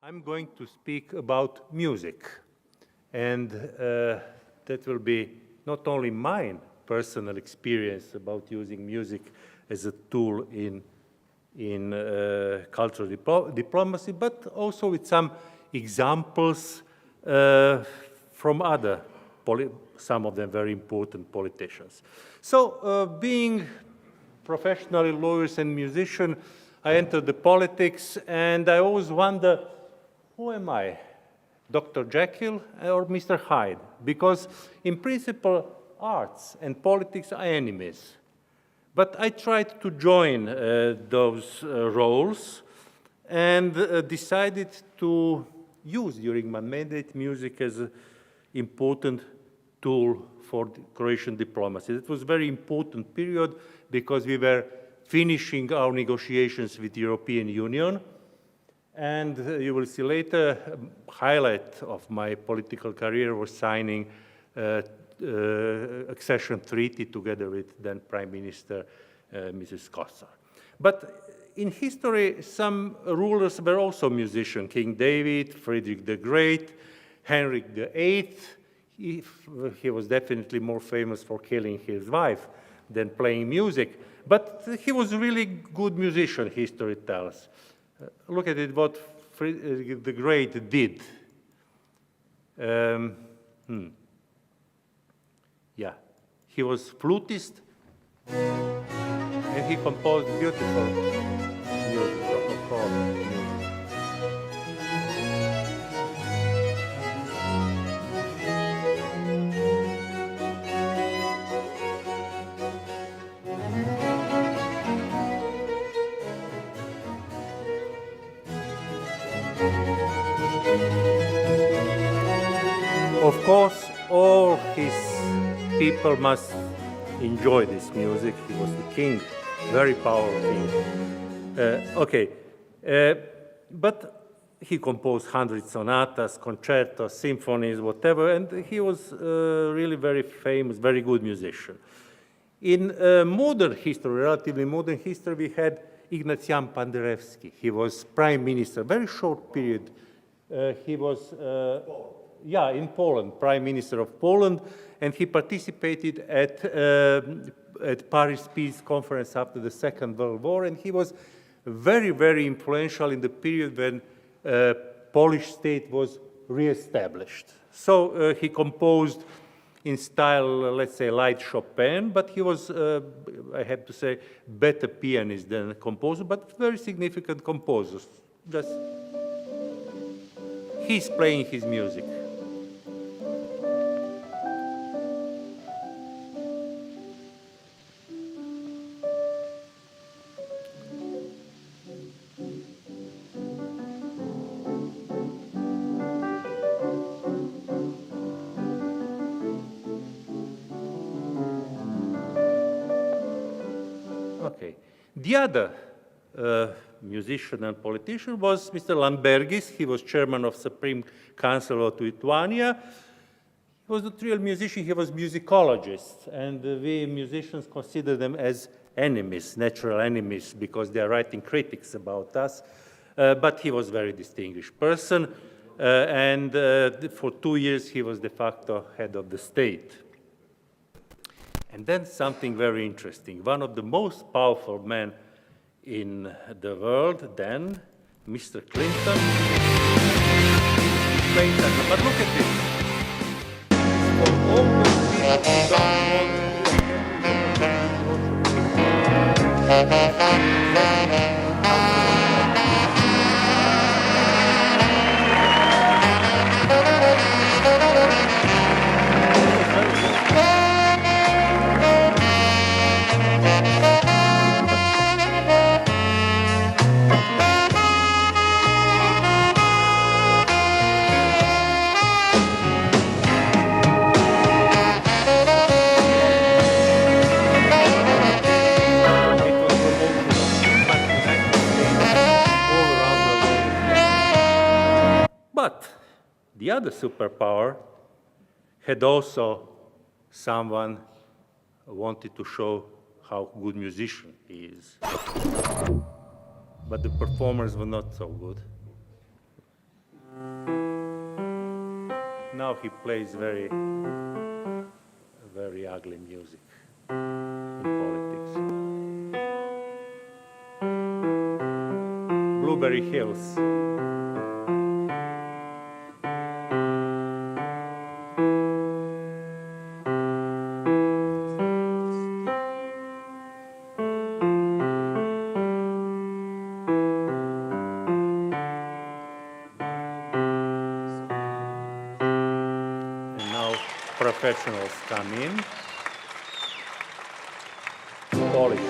I'm going to speak about music, and that will be not only mine personal experience about using music as a tool in cultural diplomacy, but also with some examples from other, some of them very important politicians. So being professionally lawyers and musician, I entered the politics, and I always wonder, who am I? Dr. Jekyll or Mr. Hyde? Because in principle, arts and politics are enemies. But I tried to join those roles and decided to use during my mandate music as an important tool for Croatian diplomacy. It was a very important period because we were finishing our negotiations with the European Union. And you will see later, highlight of my political career was signing accession treaty together with then Prime Minister Mrs. Kossar. But in history, some rulers were also musicians. King David, Frederick the Great, Henry VIII. He was definitely more famous for killing his wife than playing music. But he was a really good musician, history tells. Look at it, what Frederick the Great did. Yeah, he was flutist, and he composed beautiful music, rococo music. Of course, all his people must enjoy this music. He was the king, very powerful king. But he composed 100 sonatas, concertos, symphonies, whatever, and he was really very famous, very good musician. In modern history, relatively modern history, we had Ignatian Panderewski. He was prime minister, very short period. He was in Poland, Prime Minister of Poland, and he participated at Paris Peace Conference after the Second World War, and he was very, very influential in the period when Polish state was re-established. So he composed in style, let's say, light Chopin, but he was, I have to say, better pianist than a composer, but very significant composer. Just he's playing his music. Okay. The other musician and politician was Mr. Landsbergis. He was chairman of Supreme Council of Lithuania. He was not a real musician, he was musicologist, and we musicians consider them as enemies, natural enemies, because they are writing critics about us. But he was a very distinguished person, and for 2 years he was de facto head of the state. And then something very interesting. One of the most powerful men in the world then, Mr. Clinton. But look at this. For all those people who don't But the other superpower had also someone who wanted to show how good musician he is. But the performers were not so good. now he plays very, very ugly music in politics. Blueberry Hills. Professionals come in. Polish.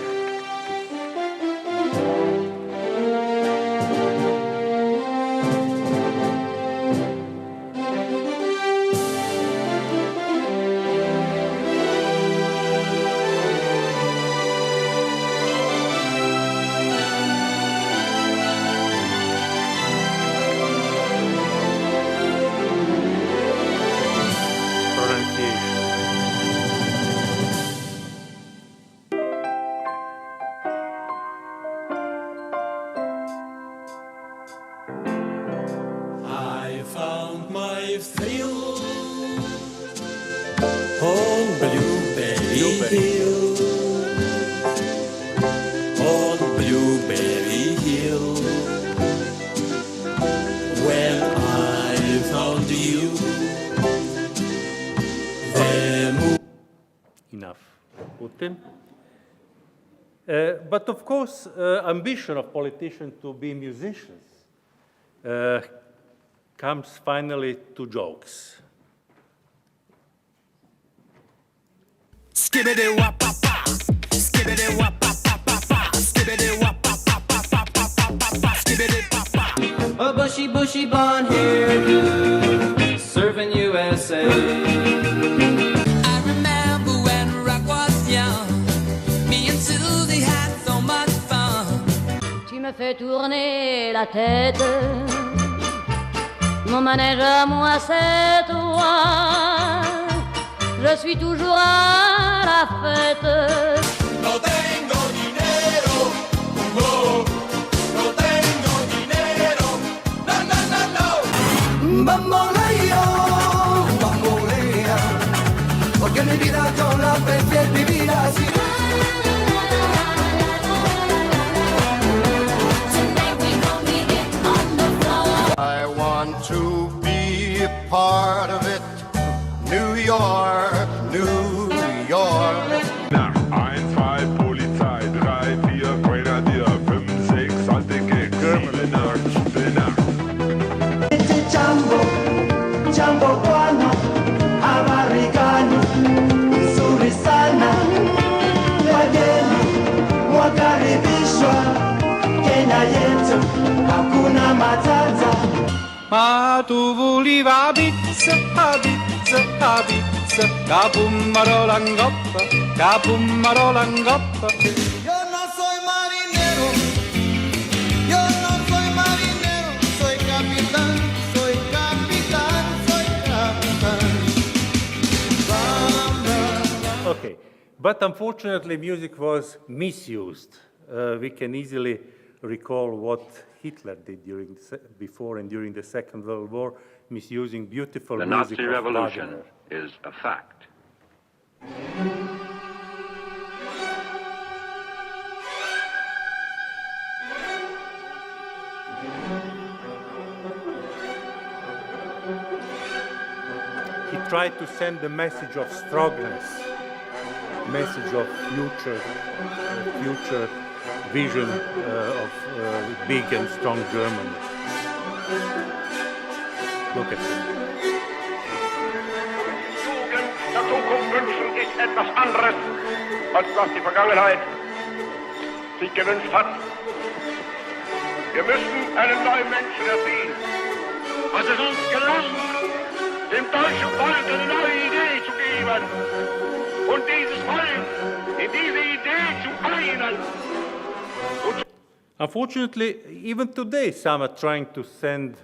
But of course, ambition of politicians to be musicians comes finally to jokes. Skibbity wap pa pa, skibbity wap pa pa pa pa, skibbity wap pa pa pa pa pa pa pa, skibbity pa pa. A bushy, bushy blonde hairdo, serving USA. I remember when rock was young, me and Susie had so much fun. Tu me fais tourner la tête, mon manège à moi c'est toi. Je suis toujours à la fête. No tengo dinero, no, no tengo dinero, no, no, no, no. Bamboleo, bambolea, porque mi vida yo la prefiero vivir así. I want to be a part of it. New York, New York. Nach 1, 2, Polizei, 3, 4, Grenadier, 5, 6, alte Gigs, Stille Nacht. Jambo, jambo guano, americano, nzuri sana, wageni wakaribishwa, Kenya yetu hakuna matata. Tu voliva pizza, pizza, pizza, capumarola in coppa, capumarola in coppa. Yo no soy marinero, yo no soy marinero, soy capitán, soy capitán, soy capitán. Okay, but unfortunately music was misused. We can easily recall what Hitler did before and during the Second World War, misusing beautiful the music. The Nazi Revolution is a fact. He tried to send the message of strongness, message of future vision of big and strong Germany. Look at him. Jugend der Zukunft wünschen ist etwas anderes, als was die Vergangenheit sich gewünscht hat. Wir müssen einen neuen Menschen erziehen. Was es uns gelungen, dem deutschen Volk eine neue Idee zu geben und dieses Volk in diese Idee zu einen. Unfortunately, even today, some are trying to send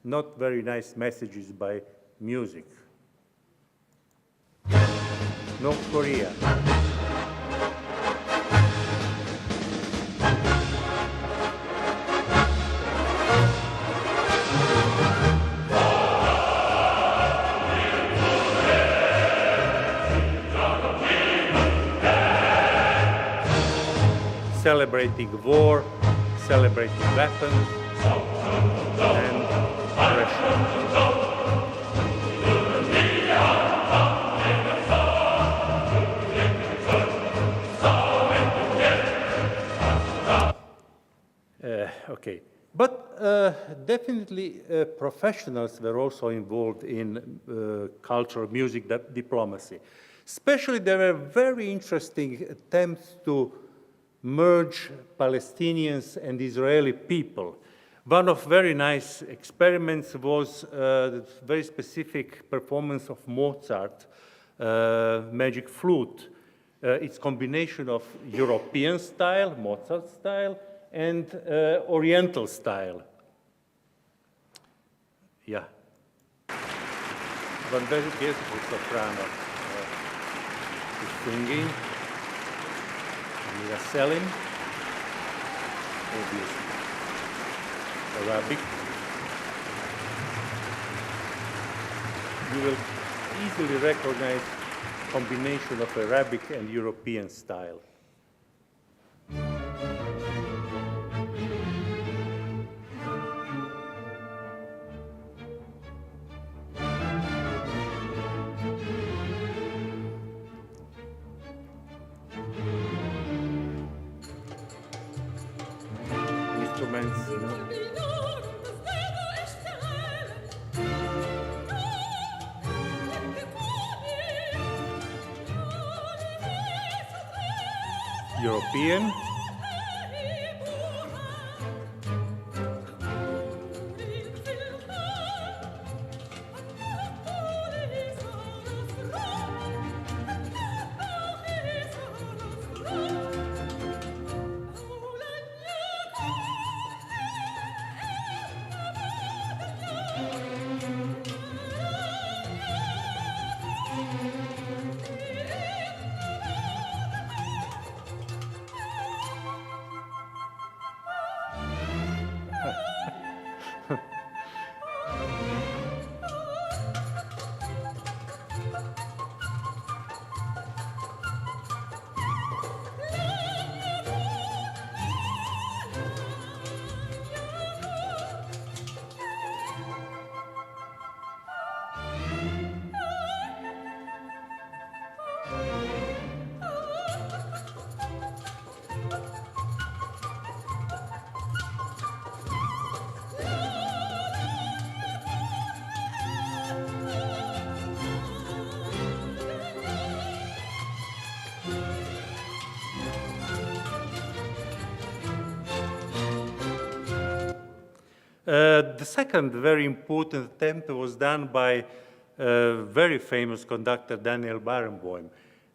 not very nice messages by music. North Korea. celebrating war, celebrating weapons, and aggression. Okay, but definitely professionals were also involved in cultural music diplomacy. Especially there were very interesting attempts to merge Palestinians and Israeli people. One of very nice experiments was the very specific performance of Mozart, Magic Flute. It's combination of European style, Mozart style, and Oriental style. Yeah. One very beautiful soprano is singing. Mira Selim, obviously. Arabic. You will easily recognize combination of Arabic and European style. Instruments. European. The second very important attempt was done by very famous conductor Daniel Barenboim.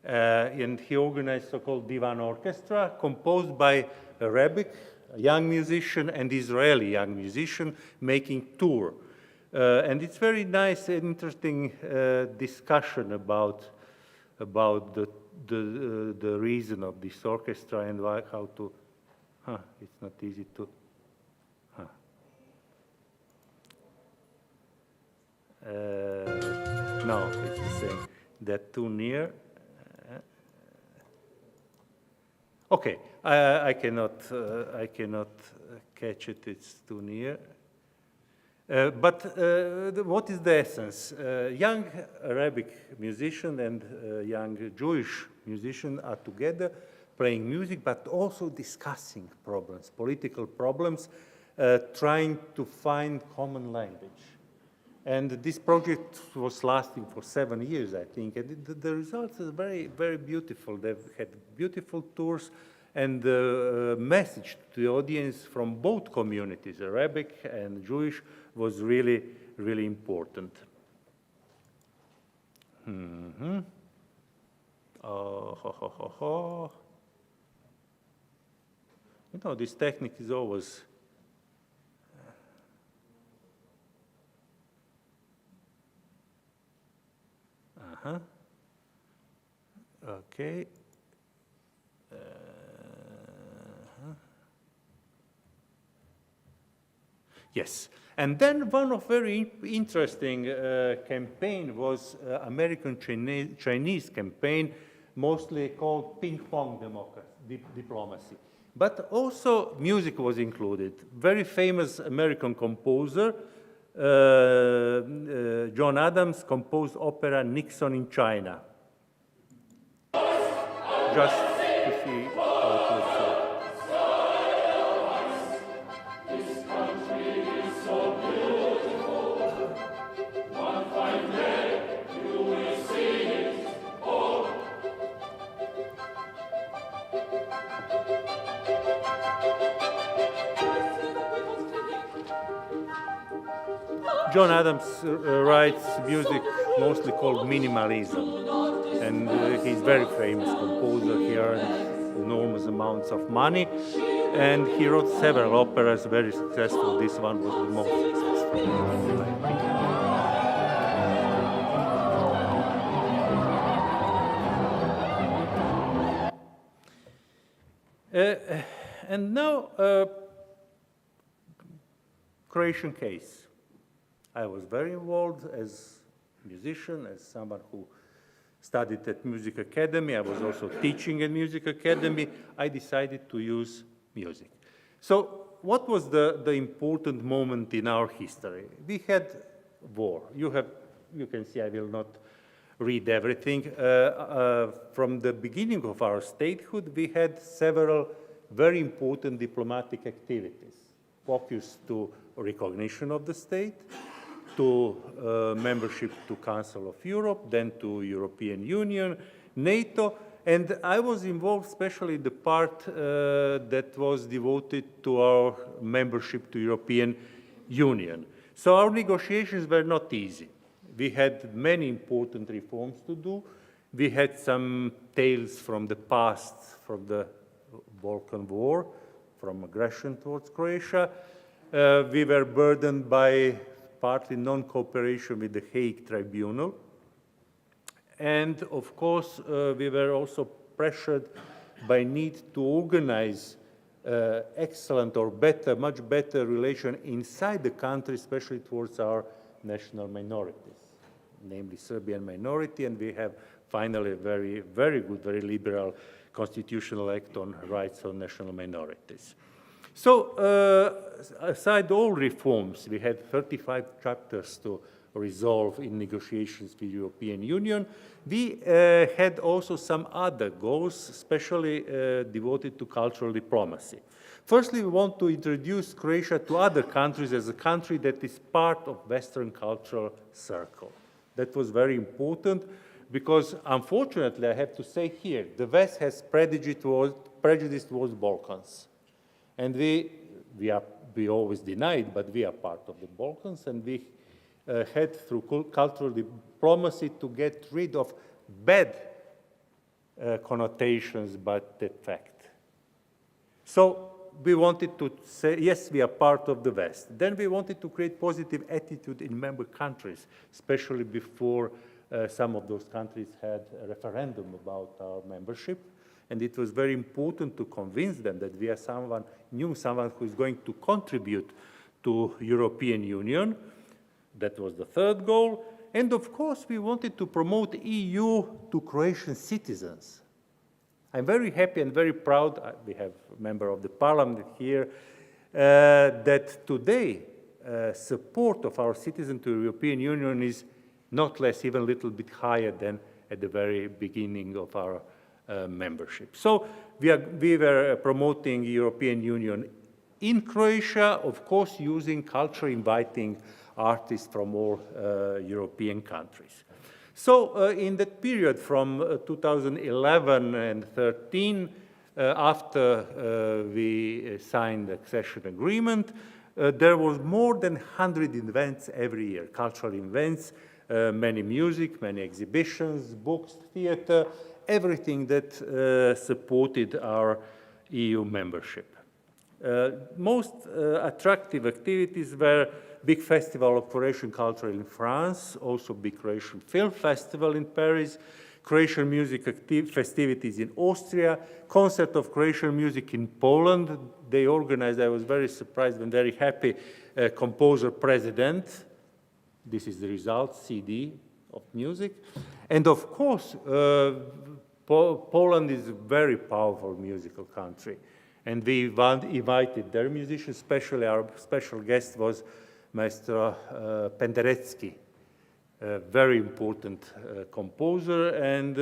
And he organized so-called Divan Orchestra, composed by Arabic young musician and Israeli young musician making tour. And it's very nice and interesting discussion about the reason of this orchestra and why, how to, it's not easy to, no, it's the same. That too near. Okay, I cannot catch it. It's too near. But what is the essence? Young Arabic musician and young Jewish musician are together playing music, but also discussing problems, political problems, trying to find common language. And this project was lasting for 7 years, I think, and the results are very, very beautiful. They've had beautiful tours, and the message to the audience from both communities, Arabic and Jewish, was really, really important. Mm-hmm. Oh, ho, ho, ho, ho. You know, this technique is always okay. Yes, and then one of very interesting campaign was American Chinese campaign, mostly called ping-pong diplomacy. But also music was included. Very famous American composer, John Adams, composed opera Nixon in China. Just to see how it looks like. John Adams writes music mostly called minimalism, and he's very famous composer. He earned enormous amounts of money, and he wrote several operas, very successful. This one was the most successful, in my opinion. And now, Croatian case. I was very involved as a musician, as someone who studied at Music Academy. I was also teaching at Music Academy. I decided to use music. So what was the important moment in our history? We had war. You can see I will not read everything. From the beginning of our statehood, we had several very important diplomatic activities focused to recognition of the state, to membership to Council of Europe, then to European Union, NATO, and I was involved especially in the part that was devoted to our membership to European Union. So our negotiations were not easy. We had many important reforms to do. We had some tales from the past, from the Balkan War, from aggression towards Croatia. We were burdened by partly non-cooperation with the Hague Tribunal. And of course, we were also pressured by need to organize excellent or better, much better relation inside the country, especially towards our national minorities, namely Serbian minority, and we have finally a very, very good, very liberal constitutional act on rights of national minorities. So, aside all reforms, we had 35 chapters to resolve in negotiations with the European Union. We had also some other goals, especially devoted to cultural diplomacy. Firstly, we want to introduce Croatia to other countries as a country that is part of Western cultural circle. That was very important because, unfortunately, I have to say here, the West has prejudice towards Balkans. And we always denied, but we are part of the Balkans, and we had through cultural diplomacy to get rid of bad connotations, but that fact. So we wanted to say, yes, we are part of the West. Then we wanted to create positive attitude in member countries, especially before some of those countries had a referendum about our membership. And it was very important to convince them that we are someone who is going to contribute to European Union. That was the third goal. And of course, we wanted to promote EU to Croatian citizens. I'm very happy and very proud, we have a member of the parliament here, that today support of our citizens to the European Union is not less, even a little bit higher than at the very beginning of our membership. So we were promoting European Union in Croatia, of course, using culture, inviting artists from all European countries. So in that period from 2011 and 13, after we signed the accession agreement, there was more than 100 events every year, cultural events, many music, many exhibitions, books, theater, everything that supported our EU membership. Most attractive activities were big festival of Croatian culture in France, also big Croatian film festival in Paris, Croatian music festivities in Austria, concert of Croatian music in Poland. They organized, I was very surprised and very happy, composer president. This is the result, CD of music. And of course, Poland is a very powerful musical country. And we invited their musicians, especially our special guest was Maestro Penderecki, a very important composer, and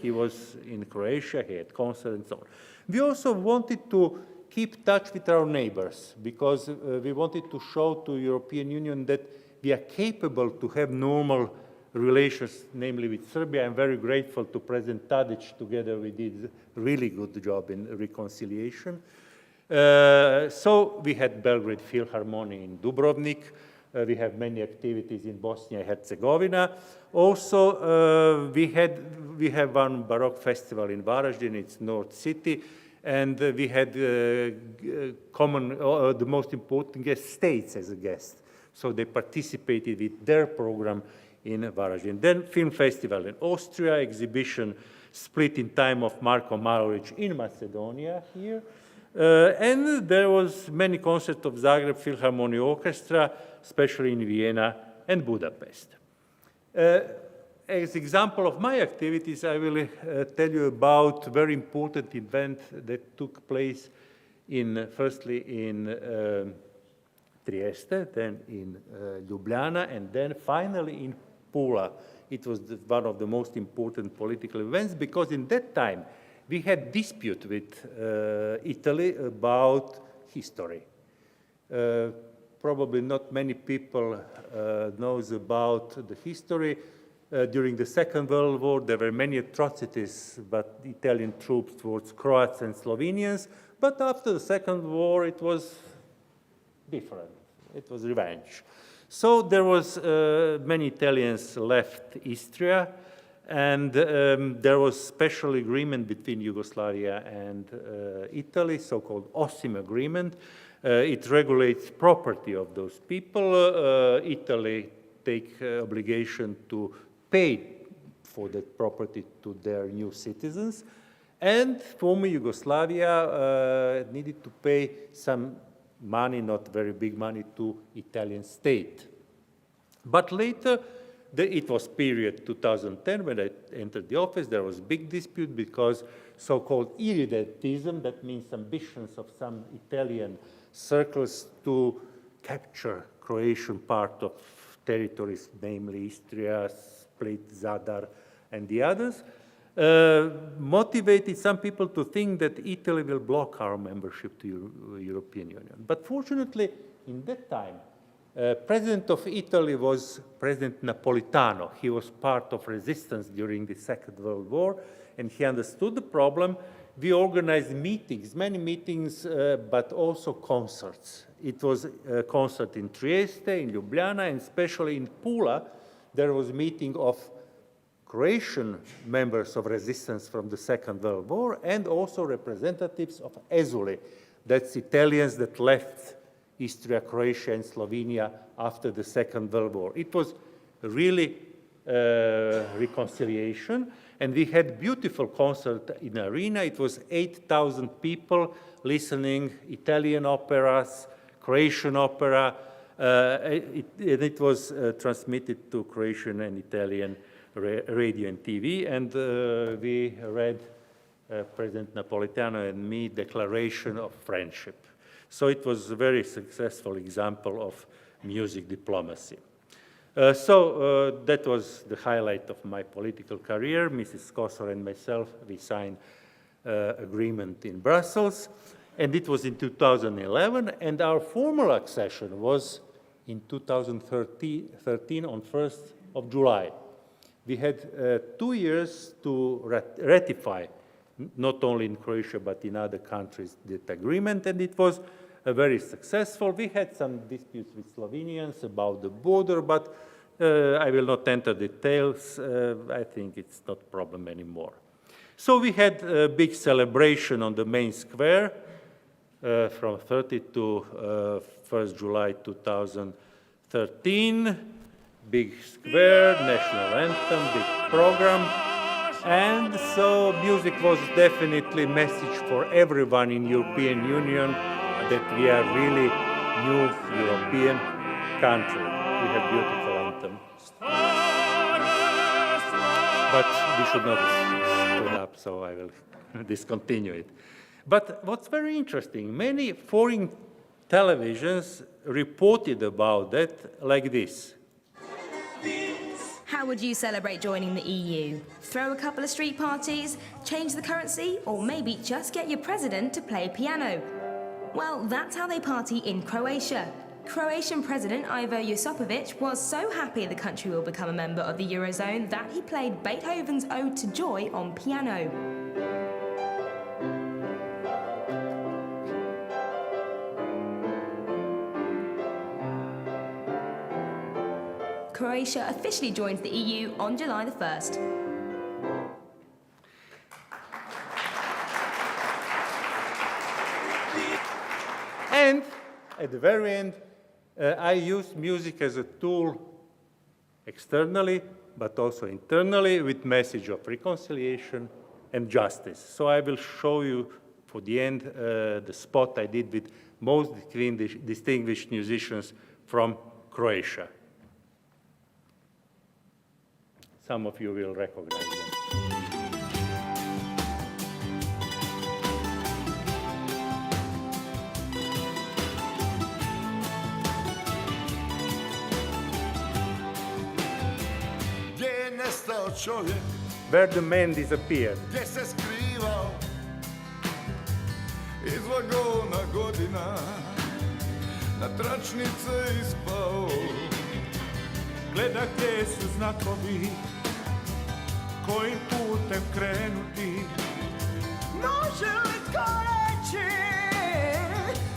he was in Croatia, he had concerts and so on. We also wanted to keep touch with our neighbors, because we wanted to show to European Union that we are capable to have normal relations, namely with Serbia. I'm very grateful to President Tadic. Together we did a really good job in reconciliation. So we had Belgrade Philharmonic in Dubrovnik. We have many activities in Bosnia and Herzegovina. Also, we have one Baroque festival in Varaždin, it's North City, and we had the most important guest, states as a guest. So they participated with their program in Varaždin. Then film festival in Austria, exhibition Split in Time of Marko Marulić in Macedonia here. And there was many concerts of Zagreb Philharmonic Orchestra, especially in Vienna and Budapest. As example of my activities, I will tell you about a very important event that took place firstly in Trieste, then in Ljubljana, and then finally in Pula. It was one of the most important political events, because in that time we had dispute with Italy about history. Probably not many people knows about the history. During the Second World War, there were many atrocities by Italian troops towards Croats and Slovenians, but after the Second War, it was different. It was revenge. So there was many Italians left Istria, and there was special agreement between Yugoslavia and Italy, so-called OSIM agreement. It regulates property of those people. Italy take obligation to pay for that property to their new citizens, and former Yugoslavia needed to pay some money, not very big money, to Italian state. But later, it was period 2010 when I entered the office. There was big dispute because so-called irredentism, that means ambitions of some Italian circles to capture Croatian part of territories, namely Istria, Split, Zadar, and the others, motivated some people to think that Italy will block our membership to European Union. But fortunately, in that time, President of Italy was President Napolitano. He was part of resistance during the Second World War, and he understood the problem. We organized meetings, many meetings, but also concerts. It was a concert in Trieste, in Ljubljana, and especially in Pula. There was a meeting of Croatian members of resistance from the Second World War, and also representatives of Ezuli. That's Italians that left Istria, Croatia, and Slovenia after the Second World War. It was really reconciliation, and we had beautiful concert in arena. It was 8,000 people listening Italian operas, Croatian opera. It was transmitted to Croatian and Italian radio and TV, and we read President Napolitano and me Declaration of Friendship. So it was a very successful example of music diplomacy. That was the highlight of my political career. Mrs. Kosor and myself, we signed agreement in Brussels, and it was in 2011, and our formal accession was in 2013 on 1st of July. We had 2 years to ratify, not only in Croatia but in other countries, that agreement, and it was very successful. We had some disputes with Slovenians about the border, but I will not enter details. I think it's not a problem anymore. So we had a big celebration on the main square from 30 to 1st July 2013. Big square, national anthem, big program. And so music was definitely a message for everyone in European Union that we are really new European country. We have beautiful anthem. But we should not stood up, so I will discontinue it. But what's very interesting, many foreign televisions reported about that like this. How would you celebrate joining the EU? Throw a couple of street parties, change the currency, or maybe just get your president to play piano? Well, that's how they party in Croatia. Croatian President Ivo Josipović was so happy the country will become a member of the Eurozone that he played Beethoven's Ode to Joy on piano. Croatia officially joins the EU on July the 1st. And at the very end, I use music as a tool externally, but also internally, with message of reconciliation and justice. So I will show you, for the end, the spot I did with most distinguished musicians from Croatia. Some of you will recognize them. Gdje je nestao čovjek? Where the man disappeared. Gdje se skrivao? Iz vagona godina na tračnice ispao. Gleda gdje su znakovi, kojim putem krenuti. Može li tko reći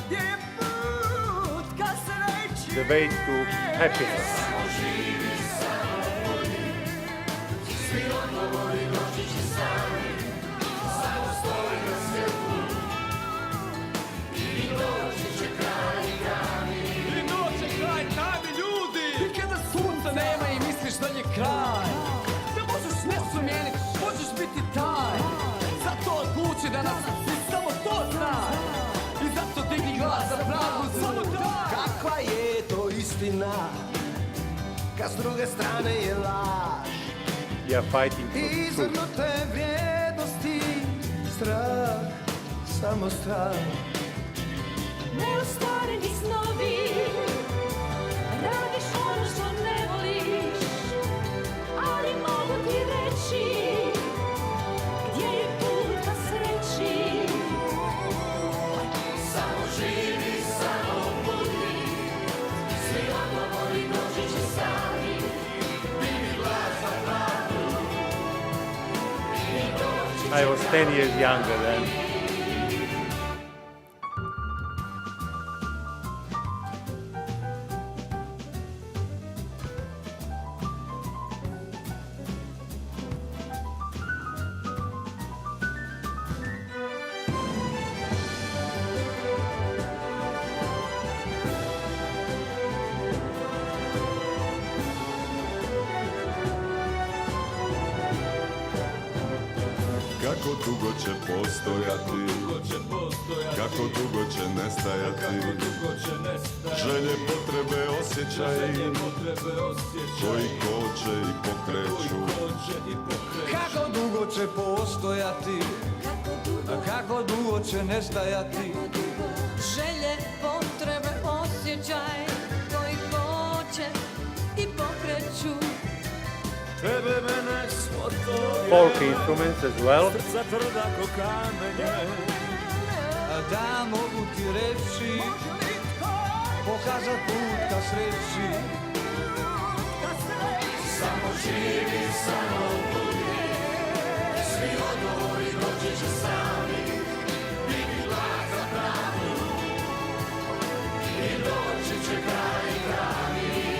gdje je put ka sreći? The way to happiness. Svi odgovori doći će sami, samo stoji na svjetlu i doći će kraj tami. I doće kraj tami, ljudi! I kada sunca nema i misliš da je kraj, da možeš sve promijeniti, možeš biti taj. Zato odluči da nas i samo to znaj. I zato digni glas za pravdu, samo daj. Kakva je to istina, kad s druge strane je laž? We are fighting for the truth. Izvrnute vrijednosti, strah, samo strah. Neostvareni snovi, radiš ono što ne voliš, ali mogu ti reći gdje je put ka sreći. Samo živi, samo budi, svi odgovori doći će sami. Digni glas za pravdu i doći će I was 10 years younger then. Kako dugo će postojati, kako dugo će nestajati, želje, potrebe, osjećaji, koji koče i pokreću. Kako dugo će postojati, a kako dugo će nestajati. Želje, potrebe, osjećaj koji hoće i pokreću. Tebe, mene, svo to Folk instruments as well. srca tvrda ko kamenje. A da mogu ti reći, pokazat put ka sreći. samo živi, samo budi, svi odgovori doći će sami. Digni glas za pravdu i doći će kraj tami.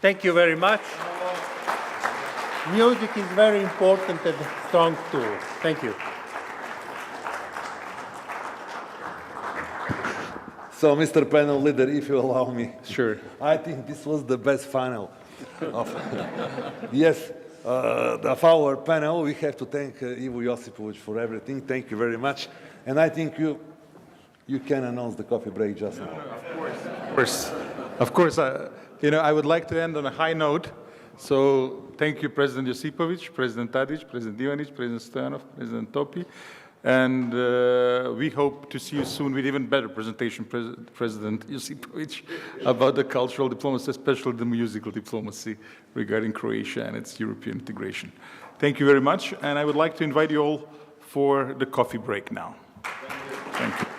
Thank you very much. music is very important and a strong tool. Thank you. So, Mr. Panel Leader, if you allow me. Sure. I think this was the best final of, yes, of our panel. We have to thank Ivo Josipović for everything. Thank you very much. And I think you can announce the coffee break just now. Of course. I would like to end on a high note. So thank you, President Josipović, President Tadić, President Ivanić, President Stoyanov, President Topi. And we hope to see you soon with even better presentation, President Josipović, about the cultural diplomacy, especially the musical diplomacy regarding Croatia and its European integration. Thank you very much. And I would like to invite you all for the coffee break now. Thank you.